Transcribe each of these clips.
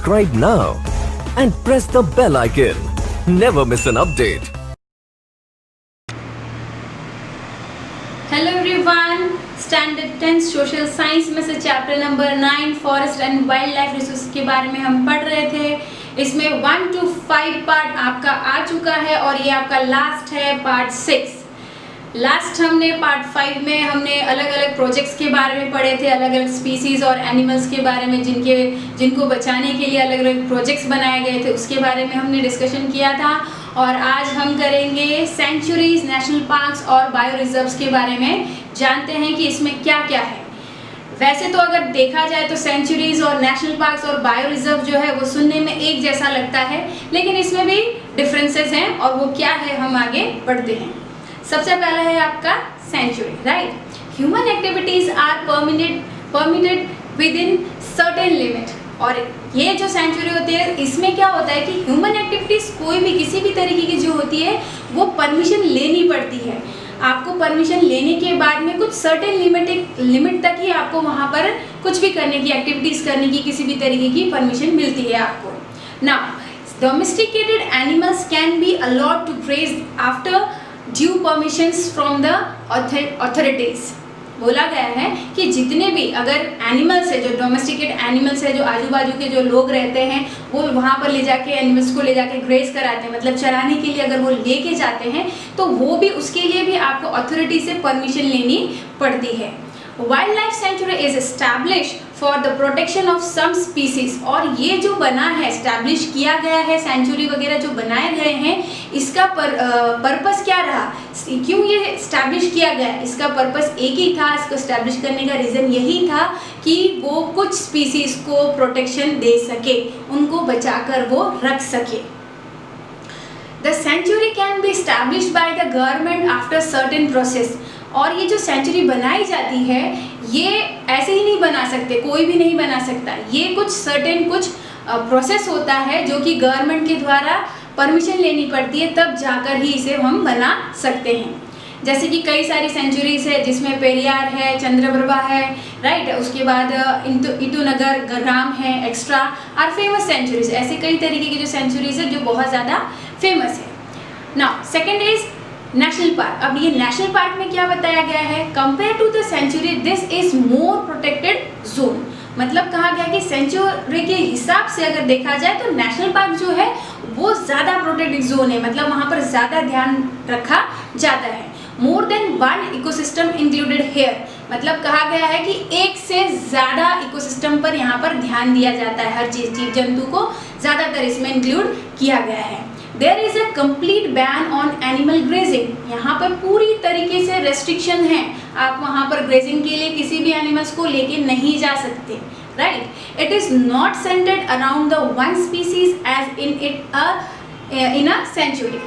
subscribe now and press the bell icon. Never miss an update. Hello everyone, standard 10 social science में से chapter number 9 forest and wild life resource के बारे में हम पढ़ रहे थे। इसमें 1 to 5 पार्ट आपका आ चुका है और ये आपका लास्ट है पार्ट 6। लास्ट हमने पार्ट 5 में हमने अलग अलग प्रोजेक्ट्स के बारे में पढ़े थे, अलग अलग स्पीसीज और एनिमल्स के बारे में जिनको बचाने के लिए अलग अलग प्रोजेक्ट्स बनाए गए थे, उसके बारे में हमने डिस्कशन किया था। और आज हम करेंगे सेंचुरीज, नेशनल पार्क्स और बायो रिजर्व्स के बारे में, जानते हैं कि इसमें क्या क्या है। वैसे तो अगर देखा जाए तो सेंचुरीज और नेशनल पार्क्स और बायो रिजर्व जो है वो सुनने में एक जैसा लगता है, लेकिन इसमें भी डिफरेंसेस हैं और वो क्या है हम आगे बढ़ते हैं। सबसे पहला है आपका sanctuary, right. Human activities are permitted within certain limit. और ये जो सेंचुरी होती है इसमें क्या होता है कि ह्यूमन एक्टिविटीज कोई भी किसी भी तरीके की जो होती है वो परमिशन लेनी पड़ती है। आपको परमिशन लेने के बाद में कुछ सर्टेन लिमिट तक ही आपको वहाँ पर कुछ भी करने की, एक्टिविटीज करने की किसी भी तरीके की परमिशन मिलती है आपको। Now domesticated animals can be allowed to graze after due permissions from the authorities. बोला गया है कि जितने भी अगर एनिमल्स है, जो डोमेस्टिकेट एनिमल्स है, जो आजू बाजू के जो लोग रहते हैं वो वहाँ पर ले जाके एनिमल्स को ले जाके ग्रेज कराते हैं, मतलब चराने के लिए अगर वो लेके जाते हैं तो वो भी, उसके लिए भी आपको अथॉरिटी से परमिशन लेनी पड़ती है। Wildlife sanctuary is establish for the protection of some species. और ये जो बना है, एस्टैब्लिश किया गया है, सेंचुरी वगैरह जो बनाए गए हैं, इसका पर्पस क्या रहा, क्यों ये एस्टैब्लिश किया गया? इसका पर्पस एक ही था, इसको एस्टैब्लिश करने का रीज़न यही था कि वो कुछ स्पीसीज को प्रोटेक्शन दे सके, उनको बचाकर वो रख सके। The sanctuary can be established by the government after certain process. और ये जो सेंचुरी बनाई जाती है ये ऐसे ही नहीं बना सकते, कोई भी नहीं बना सकता। ये कुछ सर्टेन प्रोसेस होता है जो कि गवर्नमेंट के द्वारा परमिशन लेनी पड़ती है, तब जाकर ही इसे हम बना सकते हैं। जैसे कि कई सारी सेंचुरीज है जिसमें पेरियार है, चंद्रप्रभा है, राइट। उसके बाद इटूनगर, ग्राम है, एक्स्ट्रा आर फेमस सेंचुरीज। ऐसे कई तरीके की जो सेंचुरीज है जो बहुत ज़्यादा फेमस है। Now second is national park. अब ये नेशनल पार्क में क्या बताया गया है, compare to the sanctuary this is more protected zone. मतलब कहा गया कि सेंचुरी के हिसाब से अगर देखा जाए तो नेशनल पार्क जो है वो ज़्यादा प्रोटेक्टेड जोन है, मतलब वहाँ पर ज़्यादा ध्यान रखा जाता है। More than 1 ecosystem included here. मतलब कहा गया है कि एक से ज़्यादा इकोसिस्टम पर यहाँ पर ध्यान दिया जाता है, हर चीज़, जीव जंतु को ज़्यादातर इसमें इंक्लूड किया गया है। There is a complete ban on animal grazing. यहाँ पर पूरी तरीके से रेस्ट्रिक्शन है, आप वहाँ पर ग्रेजिंग के लिए किसी भी एनिमल्स को लेके नहीं जा सकते, right. It is not centred around the one species as in a sanctuary.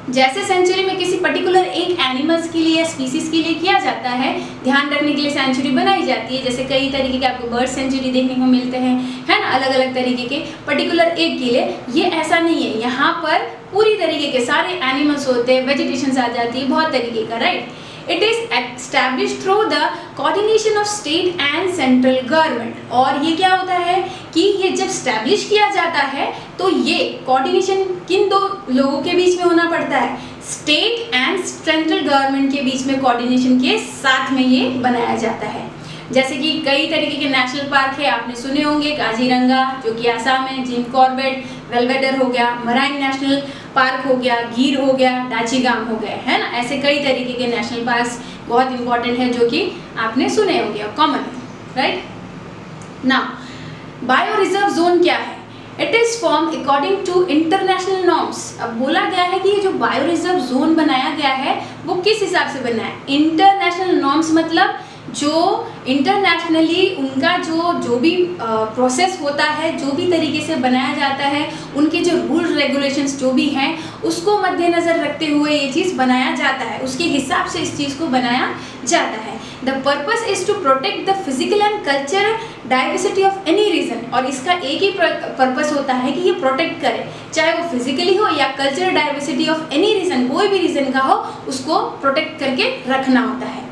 जैसे सेंचुरी में किसी पर्टिकुलर एक एनिमल्स के लिए या स्पीसीज के लिए किया जाता है, ध्यान रखने के लिए सेंचुरी बनाई जाती है। जैसे कई तरीके के आपको बर्ड सेंचुरी देखने को मिलते हैं, है ना, अलग अलग तरीके के पर्टिकुलर एक के लिए। ये ऐसा नहीं है, यहाँ पर पूरी तरीके के सारे एनिमल्स होते हैं, वेजिटेशन आ जाती है, बहुत तरीके का, right. It is established through the coordination of state and central government. और ये क्या होता है कि ये जब स्टैब्लिश किया जाता है तो ये कोऑर्डिनेशन किन दो लोगों के बीच में होना पड़ता है, स्टेट एंड सेंट्रल गवर्नमेंट के बीच में कोऑर्डिनेशन के साथ में ये बनाया जाता है। जैसे कि कई तरीके के नेशनल पार्क है, आपने सुने होंगे, काजीरंगा जो कि आसाम में, जिम कॉर्बेट, वेलवेडर हो गया, मराइन नेशनल पार्क हो गया, गीर हो गया, डाचीगाम हो गया, है ना। ऐसे कई तरीके के नेशनल पार्क बहुत इंपॉर्टेंट है जो कि आपने सुने होंगे और कॉमन है, right. Now bio reserve zone क्या है? It is form according to international norms. अब बोला गया है कि ये जो बायो रिजर्व जोन बनाया गया है वो किस हिसाब से बना है? इंटरनेशनल नॉर्म्स, मतलब जो इंटरनेशनली उनका जो भी प्रोसेस होता है, जो भी तरीके से बनाया जाता है, उनके जो रूल रेगुलेशंस जो भी हैं उसको मद्देनज़र रखते हुए ये चीज़ बनाया जाता है, उसके हिसाब से इस चीज़ को बनाया जाता है। The purpose is to protect the physical and cultural diversity of any region. और इसका एक ही पर्पस होता है कि ये प्रोटेक्ट करे, चाहे वो फिजिकली हो या cultural diversity of any region, कोई भी रीजन का हो, उसको प्रोटेक्ट करके रखना होता है।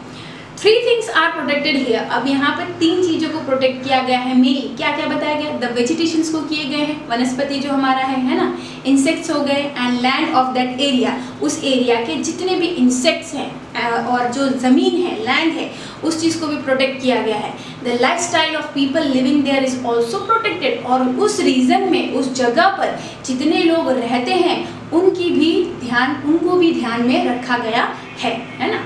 3 things are protected here। अब यहाँ पर 3 चीजों को प्रोटेक्ट किया गया है मेनली। क्या क्या बताया गया? द वेजिटेशंस को किए गए हैं, वनस्पति जो हमारा है ना, इंसेक्ट्स हो गए, and land of that area, उस एरिया के जितने भी इंसेक्ट्स हैं और जो ज़मीन है, लैंड है, उस चीज़ को भी प्रोटेक्ट किया गया है। The life style of people living there is also protected, और उस रीजन में, उस जगह पर जितने लोग रहते हैं उनको भी ध्यान में रखा गया है ना।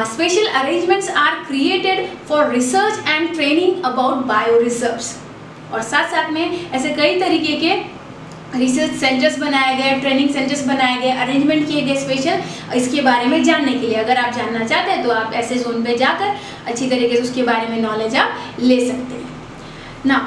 Special arrangements are created for research and training about bio reserves, और साथ साथ में ऐसे कई तरीके के रिसर्च सेंटर्स बनाए गए, ट्रेनिंग सेंटर्स बनाए गए, अरेंजमेंट किए गए स्पेशल इसके बारे में जानने के लिए। अगर आप जानना चाहते हैं तो आप ऐसे जोन पे जाकर अच्छी तरीके से उसके बारे में नॉलेज आप ले सकते हैं ना।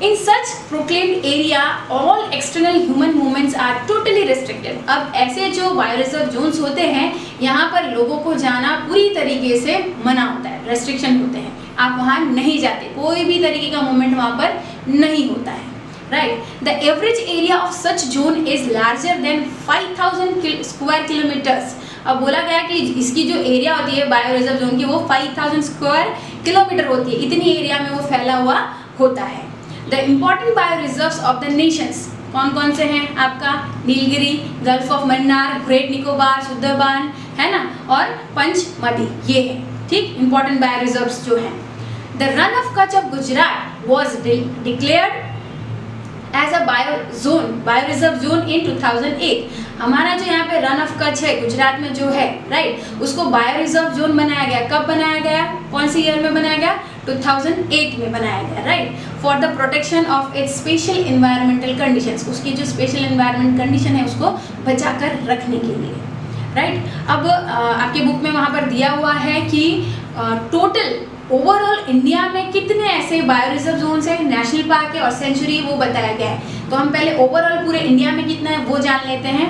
In such proclaimed area, all external human movements are totally restricted। अब ऐसे जो बायो रिजर्व जोन्स होते हैं, यहाँ पर लोगों को जाना पूरी तरीके से मना होता है, रेस्ट्रिक्शन होते हैं, आप वहाँ नहीं जाते, कोई भी तरीके का मूवमेंट वहाँ पर नहीं होता है, right. The average area of such zone is larger than 5000 square kilometres. अब बोला गया कि इसकी जो एरिया होती है बायो रिजर्व जोन की, वो 5000 स्क्वायर किलोमीटर होती है, इतनी एरिया में वो फैला हुआ होता है। The important bio reserves of the Nations कौन कौन से हैं? आपका Nilgiri, gulf of Mannar, great Nicobar, Sundarban है ना, और पंचमढ़ी, ये है ठीक इम्पॉर्टेंट बायो रिजर्व्स जो हैं। The Rann of Kutch of Gujarat was declared as a bio reserve zone in 2008। हमारा जो यहाँ पे रन ऑफ कच्छ है गुजरात में जो है, राइट, उसको बायो रिजर्व जोन बनाया गया। कब बनाया गया? कौन सी ईयर में बनाया गया? 2008 में बनाया गया, right, for the protection of its special environmental conditions. उसकी जो स्पेशल इन्वायरमेंट कंडीशन है उसको बचा कर रखने के लिए, राइट। अब आपके बुक में वहाँ पर दिया हुआ है कि टोटल ओवरऑल इंडिया में कितने ऐसे बायो रिजर्व जोन्स हैं, नेशनल पार्क है और सेंचुरी, वो बताया गया है। तो हम पहले ओवरऑल पूरे इंडिया में कितना है वो जान लेते हैं।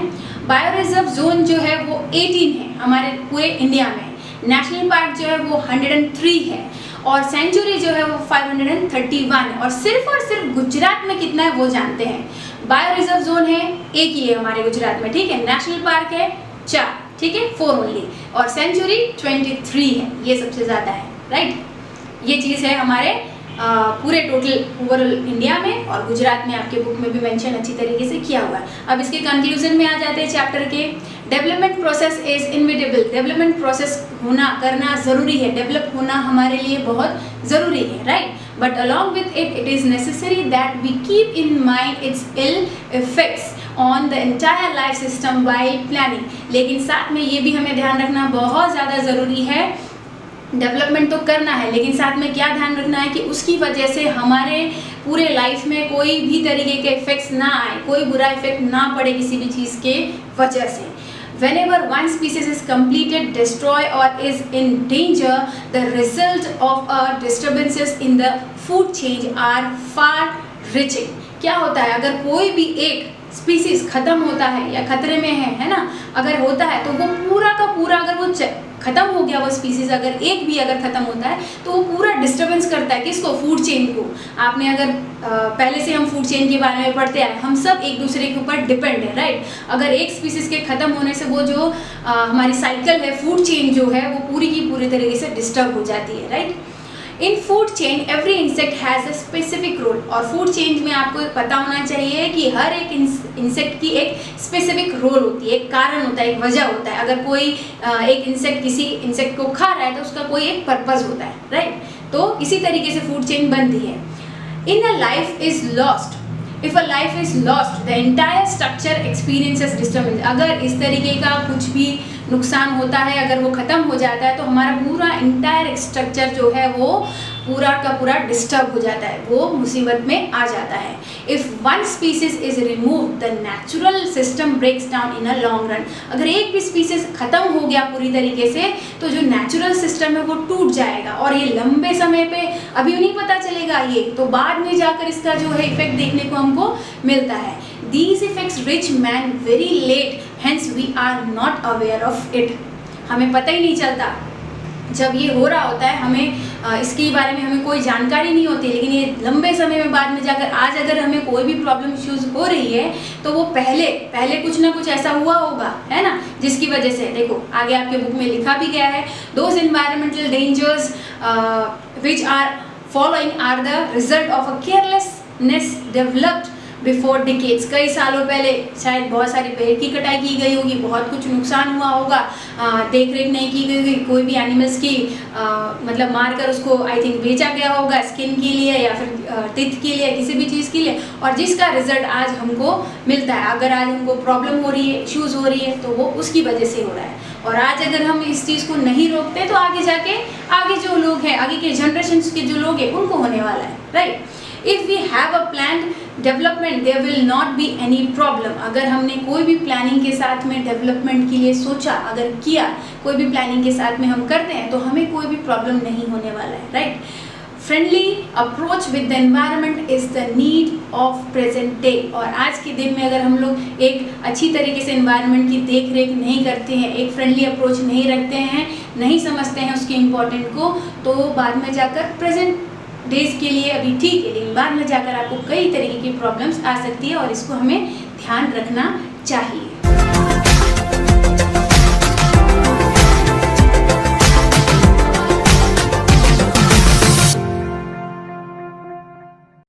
बायो रिजर्व जोन जो है वो 18 है हमारे पूरे इंडिया में, नेशनल पार्क जो है वो 103 है, और सेंचुरी जो है वो 531 है। और सिर्फ गुजरात में कितना है वो जानते हैं। बायो रिजर्व जोन है एक ही है हमारे गुजरात में, ठीक है। नेशनल पार्क है 4, ठीक है, 4 ओनली, और सेंचुरी 23 है, ये सबसे ज़्यादा है, राइट। ये चीज़ है हमारे पूरे टोटल ओवरऑल इंडिया में, और गुजरात में आपके बुक में भी मेंशन अच्छी तरीके से किया हुआ है। अब इसके कंक्लूजन में आ जाते हैं चैप्टर के। Development process is inevitable. Development process करना ज़रूरी है, डेवलप होना हमारे लिए बहुत ज़रूरी है, right. But along with it it is necessary that we keep in mind its ill effects on the entire life system while planning. लेकिन साथ में ये भी हमें ध्यान रखना बहुत ज़्यादा ज़रूरी है। डेवलपमेंट तो करना है, लेकिन साथ में क्या ध्यान रखना है कि उसकी वजह से हमारे पूरे लाइफ में कोई भी तरीके के इफेक्ट्स ना आए, कोई बुरा इफेक्ट ना पड़े किसी भी चीज़ के वजह से। Whenever one species is completed, destroy or is in danger, the result of disturbances in the food chain are far-reaching। क्या होता है अगर कोई भी एक स्पीसीज खत्म होता है या खतरे में है ना, अगर होता है तो वो पूरा का पूरा, अगर वो खत्म हो गया वो स्पीसीज, अगर एक भी अगर खत्म होता है तो वो पूरा डिस्टर्बेंस करता है किसको? फूड चेन को। आपने अगर पहले से हम फूड चेन के बारे में पढ़ते आए, हम सब एक दूसरे के ऊपर डिपेंड है, राइट। अगर एक स्पीसीज के खत्म होने से वो जो हमारी साइकिल है, फूड चेन जो है, वो पूरी की पूरी तरीके से डिस्टर्ब हो जाती है, right. In food chain every insect has a specific role. और फूड चेन में आपको पता होना चाहिए कि हर एक इंसेक्ट की एक स्पेसिफिक रोल होती है, एक कारण होता है, एक वजह होता है। अगर कोई एक इंसेक्ट किसी इंसेक्ट को खा रहा है तो उसका कोई एक पर्पस होता है, राइट। तो इसी तरीके से फूड चेन बनती है। In a life is lost, if a life is lost the entire structure experiences disturbance. अगर इस तरीके का कुछ भी नुकसान होता है, अगर वो ख़त्म हो जाता है तो हमारा पूरा इंटायर स्ट्रक्चर जो है वो पूरा का पूरा डिस्टर्ब हो जाता है, वो मुसीबत में आ जाता है। If one species is remove the natural system breaks down in a long run. अगर एक भी स्पीसीज ख़त्म हो गया पूरी तरीके से तो जो नेचुरल सिस्टम है वो टूट जाएगा, और ये लंबे समय पे अभी नहीं पता चलेगा, ये तो बाद में जाकर इसका जो है इफेक्ट देखने को हमको मिलता है। These effects reach man very late, hence we are not aware of it। हमें पता ही नहीं चलता, जब ये हो रहा होता है हमें इसके बारे में हमें कोई जानकारी नहीं होती, लेकिन ये लंबे समय में बाद में जाकर आज अगर हमें कोई भी प्रॉब्लम इश्यूज हो रही है तो वो पहले कुछ ना कुछ ऐसा हुआ होगा, है ना, जिसकी वजह से देखो आगे आपके बुक में लिखा भी गया है, those environmental dangers which are following are the result of a carelessness developed before decades. कई सालों पहले शायद बहुत सारी पेड़ की कटाई की गई होगी, बहुत कुछ नुकसान हुआ होगा, देख रेख नहीं की गई होगी, कोई भी एनिमल्स की मतलब मारकर उसको आई थिंक बेचा गया होगा स्किन के लिए या फिर टिथ के लिए, किसी भी चीज़ के लिए, और जिसका रिजल्ट आज हमको मिलता है। अगर आज हमको प्रॉब्लम हो रही है, इश्यूज़ हो रही है, तो वो उसकी वजह से हो रहा है। और आज अगर हम इस चीज़ को नहीं रोकते तो आगे जाके आगे जो लोग हैं, आगे के जनरेशन के जो लोग हैं उनको होने वाला है, right. If we have a plan development there will not be any problem. अगर हमने कोई भी प्लानिंग के साथ में डेवलपमेंट के लिए सोचा, अगर किया, कोई भी प्लानिंग के साथ में हम करते हैं तो हमें कोई भी प्रॉब्लम नहीं होने वाला है, right. Friendly approach with the environment is the need of present day. और आज के दिन में अगर हम लोग एक अच्छी तरीके से एनवायरनमेंट की देख रेख नहीं करते हैं, एक फ्रेंडली अप्रोच नहीं रखते हैं, नहीं समझते हैं उसके इम्पोर्टेंट को, तो बाद में जाकर प्रेजेंट डेज के लिए अभी ठीक है, लेकिन बाद में जाकर आपको कई तरीके की प्रॉब्लम्स आ सकती है और इसको हमें ध्यान रखना चाहिए।